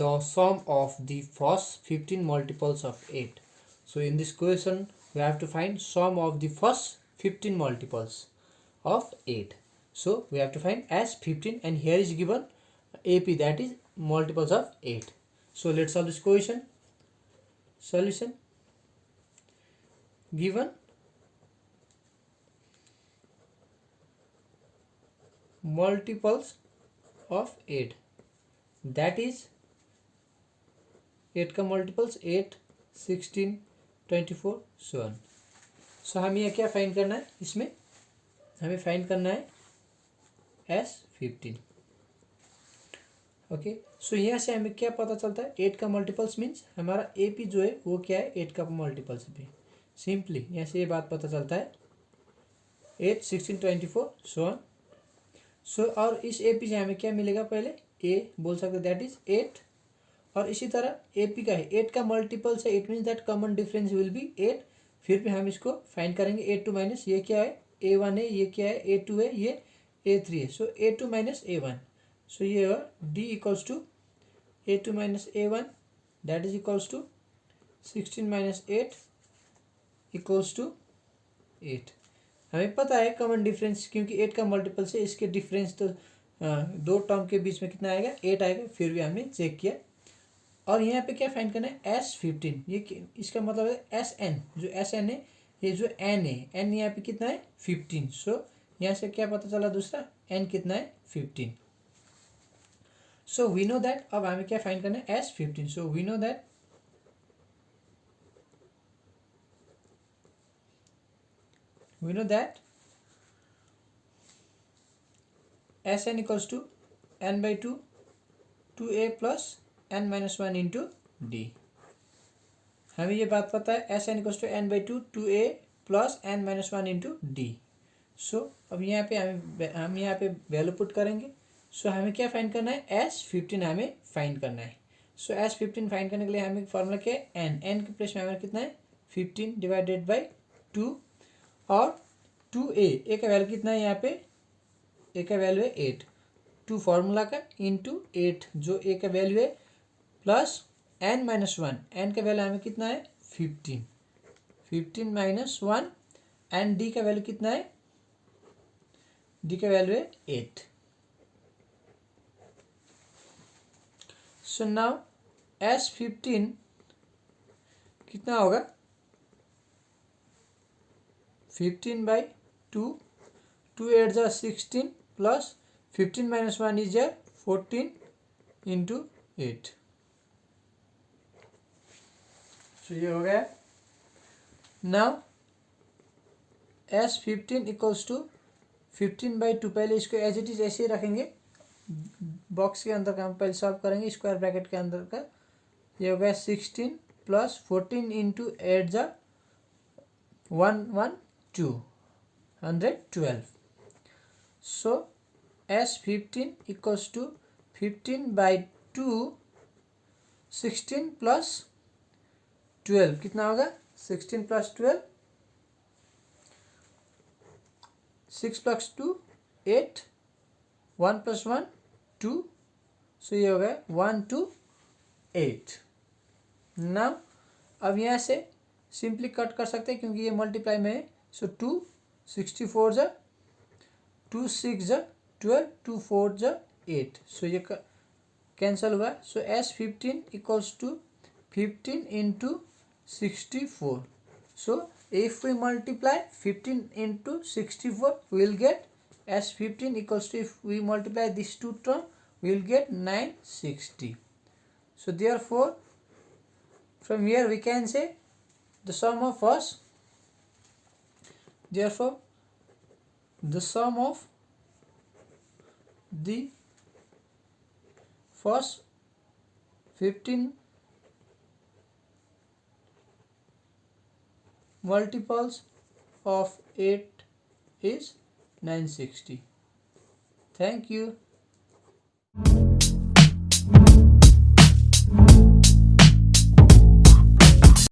the sum of the first 15 multiples of 8. So in this question we have to find sum of the first 15 multiples of 8. So we have to find as 15 and here is given AP, that is multiples of 8. So let's solve this question. Solution: given multiples of 8, that is 8 का multiples 8, 16, 24 so on. सो हमें यह क्या find करना है, इसमें हमें find करना है एस 15. ओके, सो यहाँ से हमें क्या पता चलता है, 8 का मल्टीपल्स मीन्स हमारा ए पी जो है वो क्या है, 8 का मल्टीपल्स भी. सिंपली यहाँ से ये बात पता चलता है 8, 16, 24 सो ऑन. सो और इस ए पी से हमें क्या मिलेगा, पहले ए बोल सकते दैट इज 8 और इसी तरह ए पी का है 8 का मल्टीपल्स है, it means that common difference will be 8. फिर भी हम इसको फाइंड करेंगे A2 माइनस ये क्या है A1 है, ये क्या है A2 है, ये A3 है. सो A2 माइनस A1, सो ये होगा D equals to A2 minus A1 that is equals to 16 minus 8 equals to 8. हमें पता है कॉमन डिफरेंस, क्योंकि 8 का मल्टीपल से इसके डिफरेंस तो दो टर्म के बीच में कितना आएगा, 8 आएगा. फिर भी हमने चेक किया. और यहाँ पे क्या फाइंड करना है, S15. ये इसका मतलब है SN, जो SN है, ये जो N है, N यहाँ पे कितना है 15. सो यहाँ से क्या पता चला दूसरा, N कितना है 15. सो वी नो दैट, अब हमें क्या फाइंड करना है S15. So we know that SN equals to N/2 2A plus N minus 1 into D. हमें ये बात पता है SN equals to N/2 2A plus N minus 1 into D. So अब यहाँ पे हम यहाँ पे वैल्यू पुट करेंगे. सो हमें क्या फाइंड करना है, S15 हमें फाइंड करना है. सो S15 फाइंड करने के लिए हमें फॉर्मूला क्या है, N के प्लेस में हमारा कितना है 15 डिवाइडेड बाई 2 और 2A का वैल्यू कितना है, यहाँ पे A का वैल्यू है 8, 2 फार्मूला का इंटू 8 जो A का वैल्यू है प्लस N माइनस 1, N का वैल्यू हमें कितना है 15 माइनस 1 एंड D का वैल्यू कितना है, D का वैल्यू है 8. सो नाउ S15 कितना होगा, 15/2, 2 8 जा 16 प्लस 15 माइनस 1 इज 14 इंटू 8. सो ये हो गया. नाउ S15 इक्वल्स टू 15/2, पहले इसको एज इट इज ऐसे ही रखेंगे, बॉक्स के अंदर का हम पहले सॉल्व करेंगे, स्क्वायर ब्रैकेट के अंदर का. ये हो गया 16 प्लस 14 इंटू 8 जा 112 112. सो S15 इक्वल्स टू 15/2 16 प्लस 12 कितना होगा, 16 प्लस 12, 6 प्लस 2 8, 1 प्लस 1 2. सो ये हो गया 1 2 8. नाउ अब यहाँ से सिंपली कट कर सकते हैं क्योंकि ये मल्टीप्लाई में है. सो 2 64 जा 2 6 जा 12, 2 4 जा 8. सो ये कैंसिल हुआ. So S15 equals to 15 into 64. So if we multiply 15 into 64 we will get S15 equals to, if we multiply these two terms we will get 960. So therefore from here we can say the sum of first, therefore the sum of the first 15 multiples of 8 is 960. Thank you.